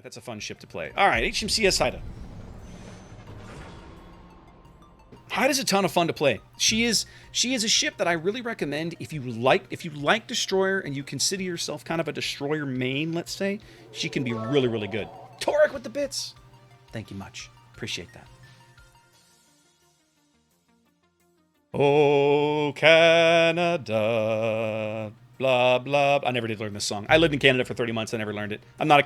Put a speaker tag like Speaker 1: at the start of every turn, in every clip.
Speaker 1: that's a fun ship to play. All right, HMCS Haida. Haida's a ton of fun to play. She is a ship that I really recommend if you like destroyer and you consider yourself kind of a destroyer main, let's say. She can be really, really good. Torek with the bits. Thank you much. Appreciate that. Oh, Canada. Blah, blah. I never did learn this song. I lived in Canada for 30 months. I never learned it. I'm not a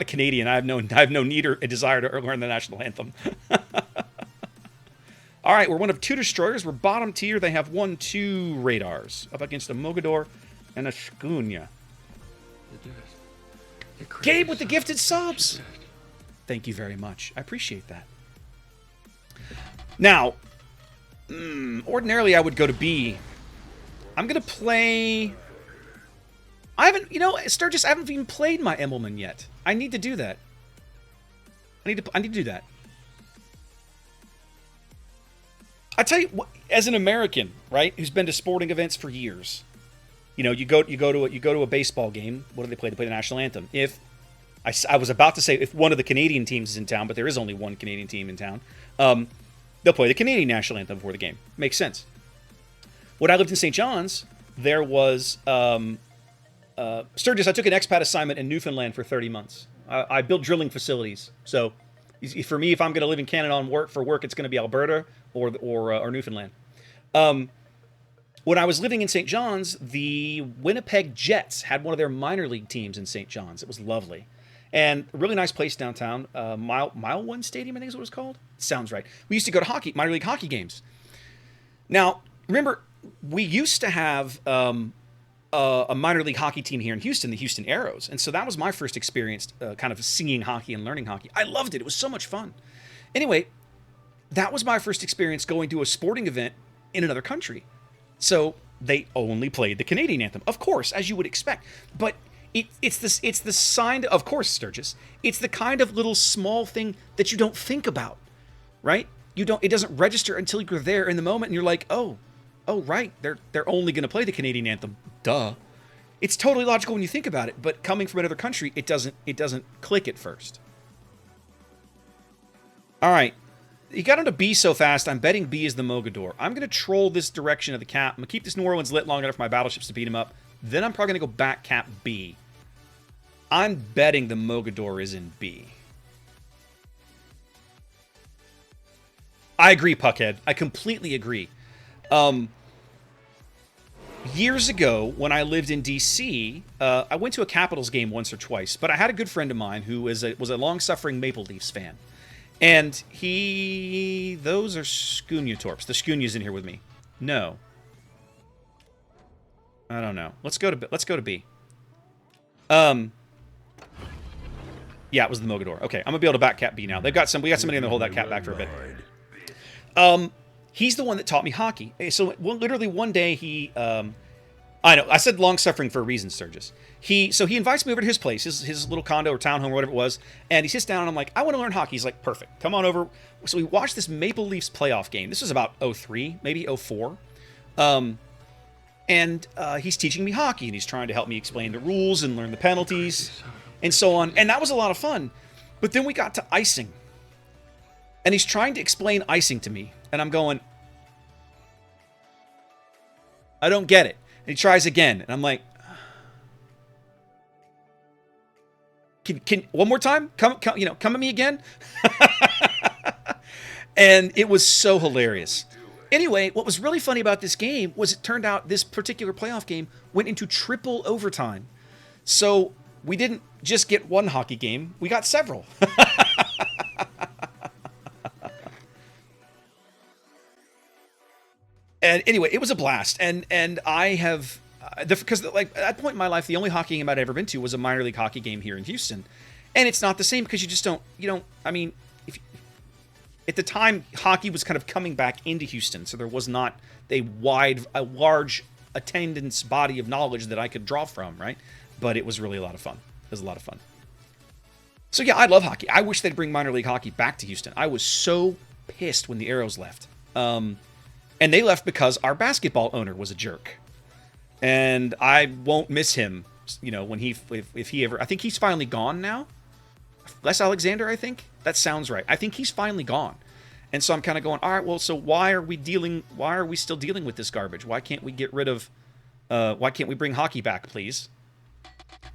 Speaker 1: Canadian. I have no need or a desire to learn the national anthem. All right, we're one of 2 destroyers. We're bottom tier. They have 1-2 radars up against a Mogador and a Schooner. Gabe with the gifted subs. Thank you very much. I appreciate that. Now, ordinarily I would go to B. I'm going to play... Sturgis, I haven't even played my Embleman yet. I need to do that. I need to do that. I tell you, as an American, right, who's been to sporting events for years, you go to a baseball game. What do they play? They play the national anthem. If I was about to say if one of the Canadian teams is in town, but there is only one Canadian team in town, they'll play the Canadian national anthem before the game. Makes sense. When I lived in St. John's, there was Sturgis. I took an expat assignment in Newfoundland for 30 months. I built drilling facilities, so. For me, if I'm going to live in Canada for work, it's going to be Alberta or Newfoundland. When I was living in St. John's, the Winnipeg Jets had one of their minor league teams in St. John's. It was lovely. And a really nice place downtown. Mile One Stadium, I think is what it was called. Sounds right. We used to go to minor league hockey games. Now, remember, we used to have a minor league hockey team here in Houston, the Houston Aeros. And so that was my first experience kind of singing hockey and learning hockey. I loved it. It was so much fun. Anyway, that was my first experience going to a sporting event in another country. So they only played the Canadian anthem, of course, as you would expect. But it's the sign, of course, Sturgis. It's the kind of little small thing that you don't think about, right? It doesn't register until you're there in the moment and you're like, oh, right, they're only going to play the Canadian anthem. Duh. It's totally logical when you think about it, but coming from another country, it doesn't click at first. All right. You got him to B so fast, I'm betting B is the Mogador. I'm going to troll this direction of the cap. I'm going to keep this New Orleans lit long enough for my battleships to beat him up. Then I'm probably going to go back cap B. I'm betting the Mogador is in B. I agree, Puckhead. I completely agree. Years ago, when I lived in D.C., I went to a Capitals game once or twice, but I had a good friend of mine who was a long-suffering Maple Leafs fan. And those are Schooner-torps. The Schooner's in here with me. No. I don't know. Let's go to B. Yeah, it was the Mogador. Okay, I'm going to be able to back cap B now. We got somebody in there to hold that cap back for a bit. He's the one that taught me hockey. So literally one day I know, I said long-suffering for a reason, Sturgis. He invites me over to his place, his little condo or townhome or whatever it was, and he sits down and I'm like, I want to learn hockey. He's like, perfect, come on over. So we watched this Maple Leafs playoff game. This was about 03, maybe 04. And he's teaching me hockey, and he's trying to help me explain the rules and learn the penalties and so on. And that was a lot of fun. But then we got to icing. And he's trying to explain icing to me. And I'm going, I don't get it. And he tries again. And I'm like, can one more time? Come at me again? And it was so hilarious. Anyway, what was really funny about this game was it turned out this particular playoff game went into triple overtime. So we didn't just get one hockey game, we got several. And anyway, it was a blast. And I have, because like at that point in my life, the only hockey game I'd ever been to was a minor league hockey game here in Houston. And it's not the same because I mean, at the time, hockey was kind of coming back into Houston, so there was not a large attendance body of knowledge that I could draw from, right? But it was really a lot of fun. It was a lot of fun. So yeah, I love hockey. I wish they'd bring minor league hockey back to Houston. I was so pissed when the Aeros left. And they left because our basketball owner was a jerk. And I won't miss him, when if he ever... I think he's finally gone now. Les Alexander, I think? That sounds right. I think he's finally gone. And so I'm kind of going, all right, well, so why are we still dealing with this garbage? Why can't we get rid of, why can't we bring hockey back, please?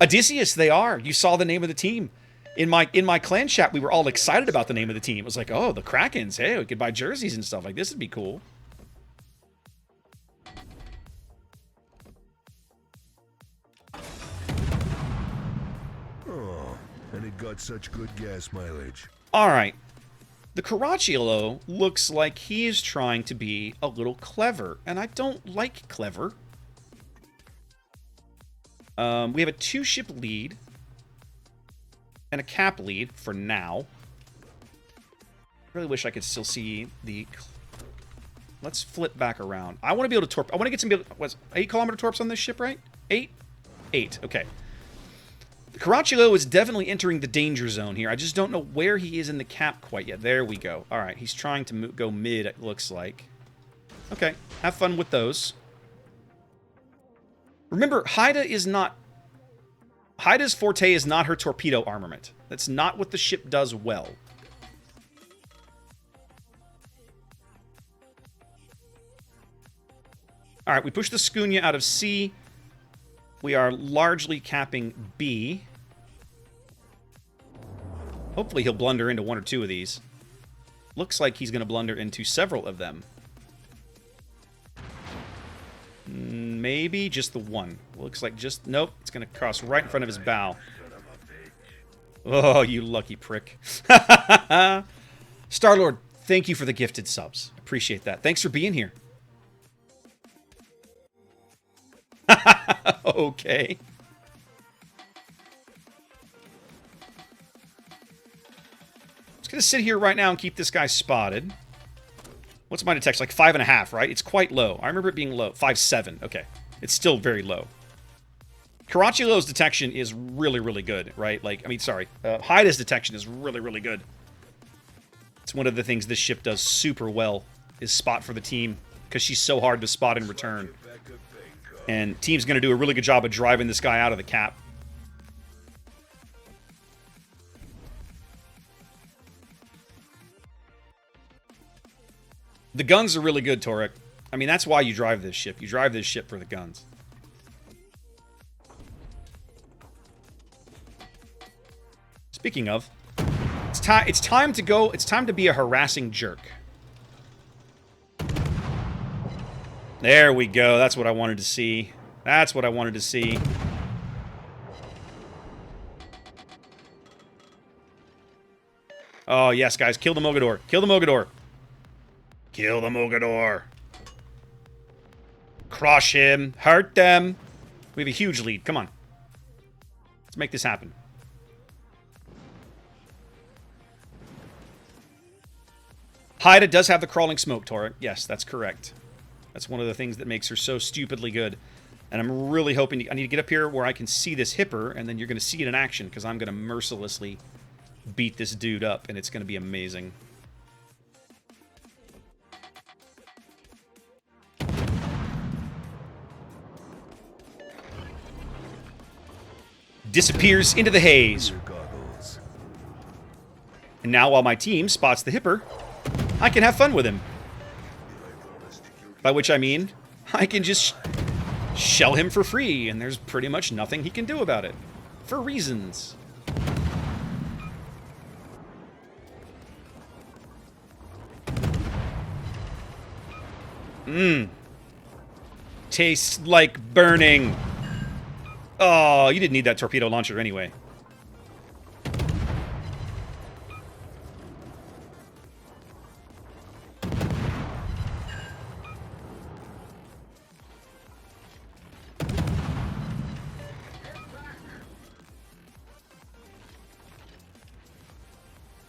Speaker 1: Odysseus, they are. You saw the name of the team. In my clan chat, we were all excited about the name of the team. It was like, oh, the Krakens. Hey, we could buy jerseys and stuff. Like, this would be cool.
Speaker 2: Oh, and it got such good gas mileage.
Speaker 1: All right. The Caracciolo looks like he is trying to be a little clever, and I don't like clever. We have a 2-ship lead and a cap lead for now. Really wish I could still see the... Let's flip back around. I want to be able to torp... I want to get some... What's 8-kilometer torps on this ship, right? 8? 8, okay. The Caracciolo is definitely entering the danger zone here. I just don't know where he is in the cap quite yet. There we go. All right, he's trying to go mid, it looks like. Okay, have fun with those. Remember, Haida is not... Haida's forte is not her torpedo armament. That's not what the ship does well. All right, we push the Scuña out of C. We are largely capping B. Hopefully he'll blunder into 1 or 2 of these. Looks like he's going to blunder into several of them. Maybe just the 1. Looks like just... Nope, it's going to cross right in front of his bow. Oh, you lucky prick. Star-Lord, thank you for the gifted subs. Appreciate that. Thanks for being here. Okay. Just gonna sit here right now and keep this guy spotted. What's my detection? Like 5.5, right? It's quite low. I remember it being low. 5.7. Okay. It's still very low. Caracciolo's detection is really, really good, right? Like, I mean, sorry. Haida's detection is really, really good. It's one of the things this ship does super well, is spot for the team, because she's so hard to spot in return. And team's going to do a really good job of driving this guy out of the cap. The guns are really good, Torek. I mean, that's why you drive this ship. You drive this ship for the guns. Speaking of, it's time to go. It's time to be a harassing jerk. There we go. That's what I wanted to see. That's what I wanted to see. Oh, yes, guys. Kill the Mogador. Kill the Mogador. Kill the Mogador. Crush him. Hurt them. We have a huge lead. Come on. Let's make this happen. Haida does have the crawling smoke turret. Yes, that's correct. That's one of the things that makes her so stupidly good. And I'm really hoping... I need to get up here where I can see this hipper, and then you're going to see it in action, because I'm going to mercilessly beat this dude up, and it's going to be amazing. Disappears into the haze. And now, while my team spots the hipper, I can have fun with him. By which I mean, I can just shell him for free, and there's pretty much nothing he can do about it. For reasons. Tastes like burning. Oh, you didn't need that torpedo launcher anyway.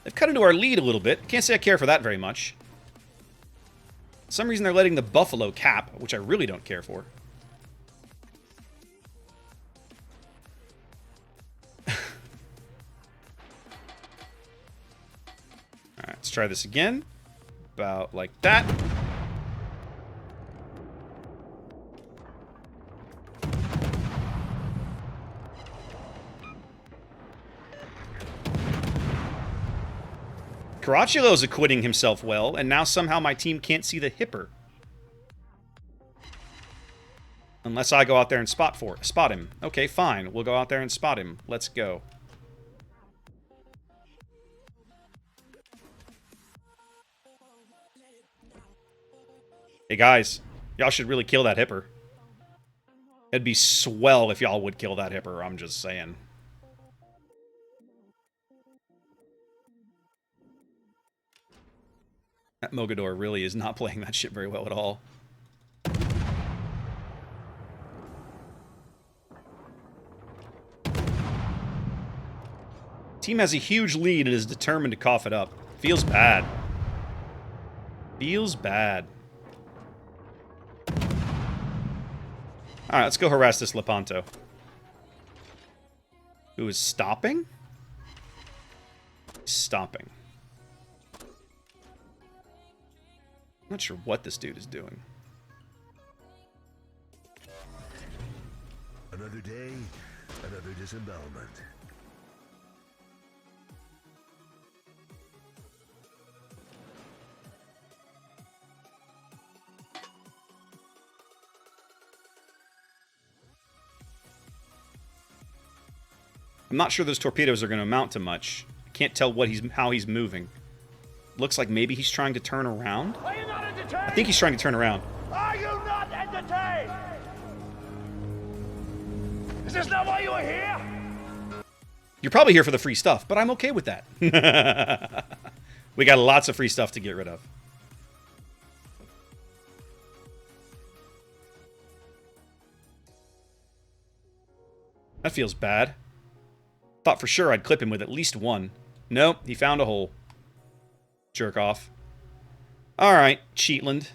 Speaker 1: They've cut into our lead a little bit. Can't say I care for that very much. For some reason they're letting the Buffalo cap, which I really don't care for. Alright, let's try this again. About like that. Caraculo's acquitting himself well, and now somehow my team can't see the hipper. Unless I go out there and spot him. Okay, fine. We'll go out there and spot him. Let's go. Hey guys, y'all should really kill that hipper. It'd be swell if y'all would kill that hipper, I'm just saying. That Mogador really is not playing that shit very well at all. Team has a huge lead and is determined to cough it up. Feels bad. Feels bad. Alright, let's go harass this Lepanto. Who is stopping? Stopping. I'm not sure what this dude is doing.
Speaker 2: Another day, another disembowelment.
Speaker 1: I'm not sure those torpedoes are going to amount to much. I can't tell how he's moving. Looks like maybe he's trying to turn around.
Speaker 3: Are you not entertained?
Speaker 1: I think he's trying to turn around.
Speaker 3: Are you not entertained? Is this not why you are here?
Speaker 1: You're probably here for the free stuff, but I'm okay with that. We got lots of free stuff to get rid of. That feels bad. Thought for sure I'd clip him with at least one. Nope, he found a hole. Jerk off. Alright, Cheatland.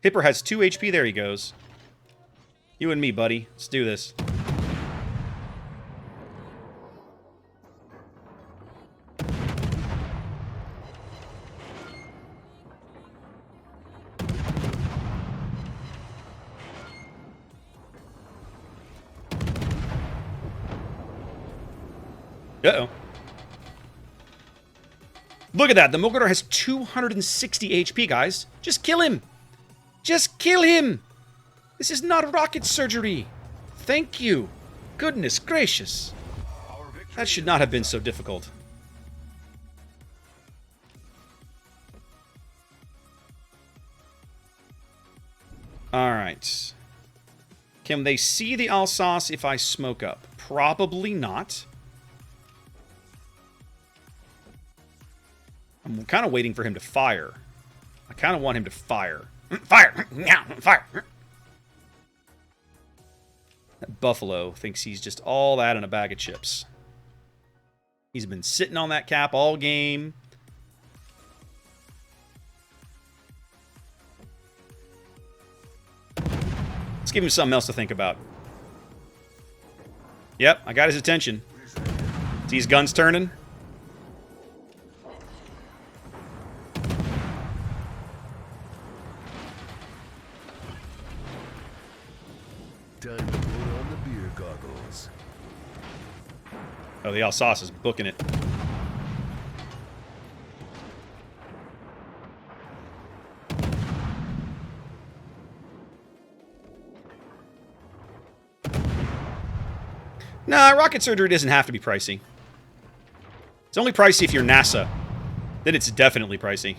Speaker 1: Hipper has 2 HP, there he goes. You and me, buddy. Let's do this. Uh-oh. Look at that. The Mogador has 260 HP, guys. Just kill him. Just kill him. This is not rocket surgery. Thank you. Goodness gracious. That should not have been so difficult. Alright. Can they see the Alsace if I smoke up? Probably not. I'm kind of waiting for him to fire. I kind of want him to fire. Fire! Fire! That Buffalo thinks he's just all that in a bag of chips. He's been sitting on that cap all game. Let's give him something else to think about. Yep, I got his attention. See his guns turning?
Speaker 2: Time to put on the beer goggles.
Speaker 1: Oh, the Alsace is booking it. Nah, rocket surgery doesn't have to be pricey. It's only pricey if you're NASA. Then it's definitely pricey.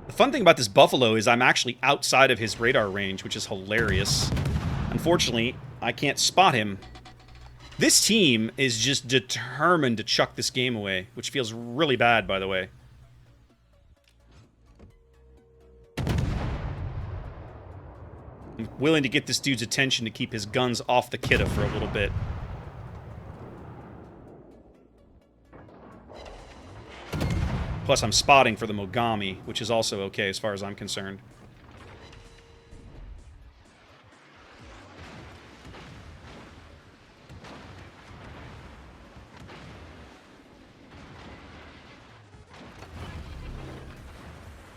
Speaker 1: The fun thing about this Buffalo is I'm actually outside of his radar range, which is hilarious. Unfortunately, I can't spot him. This team is just determined to chuck this game away, which feels really bad, by the way. I'm willing to get this dude's attention to keep his guns off the Kidda for a little bit. Plus, I'm spotting for the Mogami, which is also okay as far as I'm concerned.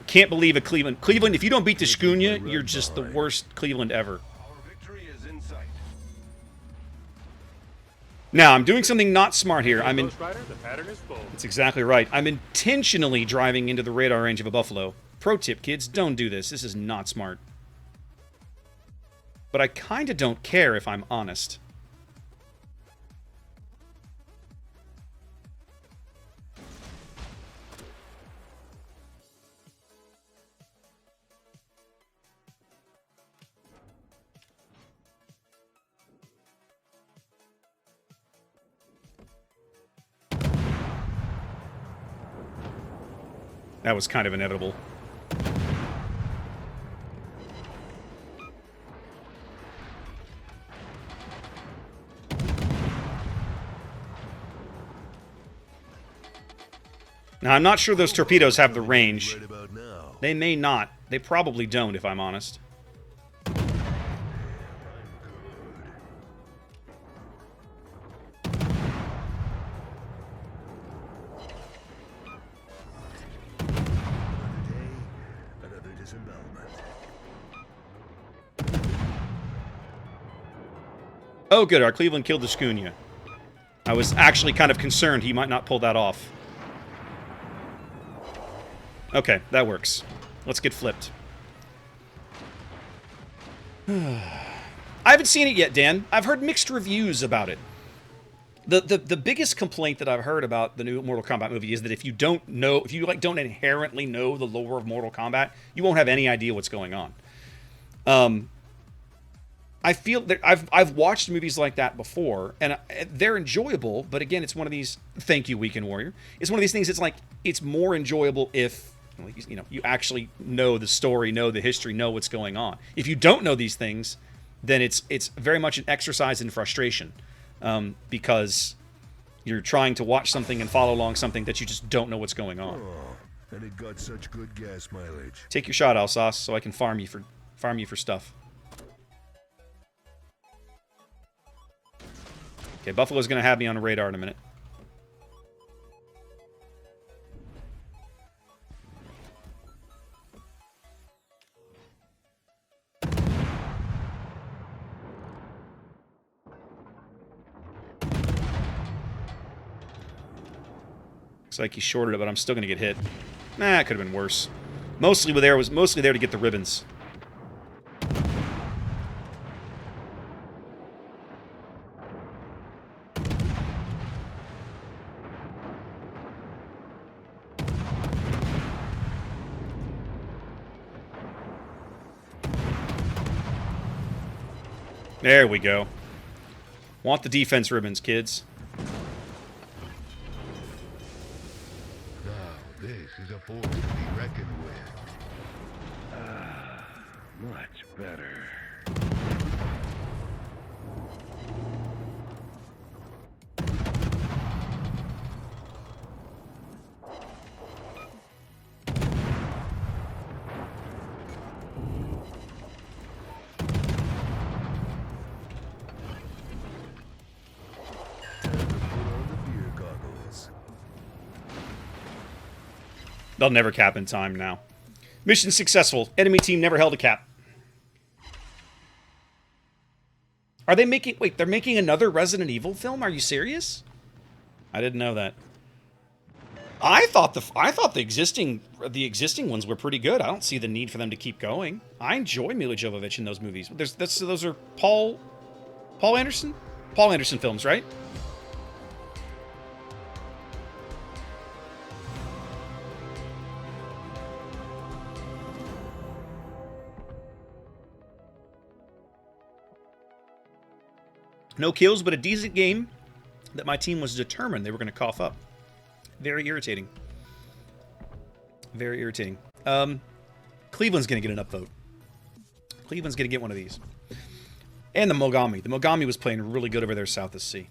Speaker 1: Can't believe a Cleveland. Cleveland, if you don't beat the Shkunya, you're just the worst Cleveland ever. Now, I'm doing something not smart here. I'm in...
Speaker 4: Ghost Rider, the pattern is full.
Speaker 1: That's exactly right. I'm intentionally driving into the radar range of a buffalo. Pro tip, kids, don't do this. This is not smart. But I kind of don't care if I'm honest. That was kind of inevitable. Now, I'm not sure those torpedoes have the range.
Speaker 2: Right about now.
Speaker 1: They may not. They probably don't, if I'm honest.
Speaker 2: Another disembowelment.
Speaker 1: Oh, good. Our Cleveland killed the schooner. I was actually kind of concerned he might not pull that off. Okay, that works. Let's get flipped. I haven't seen it yet, Dan. I've heard mixed reviews about it. The biggest complaint that I've heard about the new Mortal Kombat movie is that if you don't know, if you like don't inherently know the lore of Mortal Kombat, you won't have any idea what's going on. I feel that I've watched movies like that before, and they're enjoyable. But again, it's one of these. Thank you, Weekend Warrior. It's one of these things. It's like it's more enjoyable if you actually know the story, know the history, know what's going on. If you don't know these things, then it's very much an exercise in frustration, because you're trying to watch something and follow along something that you just don't know what's going on.
Speaker 2: Oh, and it got such good gas mileage.
Speaker 1: Take your shot, Alsace, so I can farm you for stuff. Okay, Buffalo's gonna have me on the radar in a minute. Looks like he shorted it, but I'm still gonna get hit. Nah, it could have been worse. Mostly there to get the ribbons. There we go. Want the defense ribbons, kids.
Speaker 2: Now, this is a force to be reckoned with.
Speaker 3: Much better.
Speaker 2: Time to put on the beer goggles.
Speaker 1: They'll never cap in time now. Mission successful. Enemy team never held a cap. Are they making... Wait, they're making another Resident Evil film? Are you serious? I didn't know that. I thought the existing ones were pretty good. I don't see the need for them to keep going. I enjoy Mila Jovovich in those movies. Those are Paul Anderson? Paul Anderson films, right? No kills, but a decent game that my team was determined they were going to cough up. Very irritating. Very irritating. Cleveland's going to get an upvote. Cleveland's going to get one of these. And the Mogami. The Mogami was playing really good over there south of the sea.